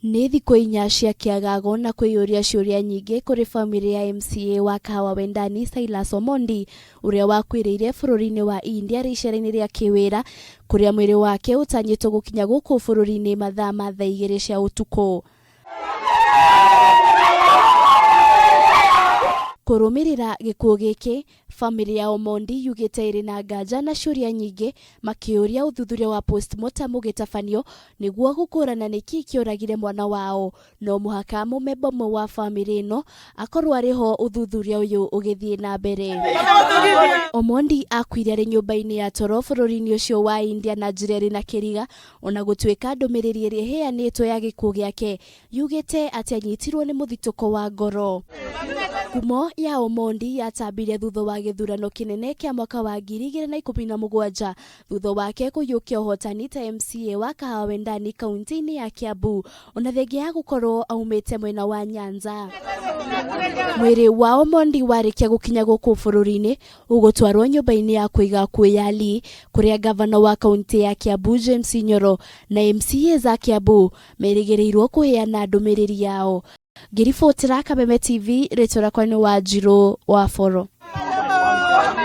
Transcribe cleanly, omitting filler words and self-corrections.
Nĩ thikũ 4 cia kĩagago na kwĩyũria ciũria nyingĩ kũrĩ famĩlĩ ya MCA wa Kahawa Wendani Cyrus Omondi ũrĩa wakuĩrĩire bũrũri-inĩ wa India rĩcera-inĩ rĩa kĩwĩra kũrĩa mwĩrĩ wake ũtanyitwo gũkinya gũkũ bũrũri-inĩ mathaa ma thaa 2 cia ũtukũ. Kũrũmĩrĩra gĩkuũ gĩkĩ, famĩlĩ ya Omondi yugĩte ĩrĩ na nganja na ciũria nyingĩ makĩũria ũthuthuria wa postmortem ũgĩtabanio nĩguo gũkũrana nĩkĩ kĩoragire mwana wao, no mũhaka mũmemba ũmwe wa famĩlĩ ĩno akorwo arĩ ho ũthuthuria ũyũ ũgĩthiĩ na mbere. Omondi akuire arĩ nyũmba-inĩ ya toro bũrũri-inĩ ũcio wa India na njĩra ĩrĩ na kĩriga, ona gũtuĩka ndũmĩrĩri ĩrĩa ĩheanĩtwo ya gĩkuũ gĩake yugĩte atĩ anyitirwo nĩ mũthitũko wa ngoro. Ngumo ya Omondi yatambirie thutha wa gĩthurano kĩnene kĩa mwaka wa 2017 thutha wake kũiyũkia ũhotani ta MCA wa Kahawa Wendani kaunti-inĩ ya Kiambu, ona thengia ya gũkorwo aumĩte mwena wa Nyanza. Mwĩrĩ wa Omondi warĩkia gũkinya gũkũ bũrũri-inĩ ũgũtwarwo nyũmba-inĩ ya kũiga akuũ ya Lee kũrĩa ngavana wa kaunti ya Kiambu James Nyoro na MCAs a Kiambu merĩgĩrĩirwo kũheana ndũmĩrĩri yao. Ngiribotera Kameme TV, rĩtwa rĩakwa nĩ Wanjiru wa Boro.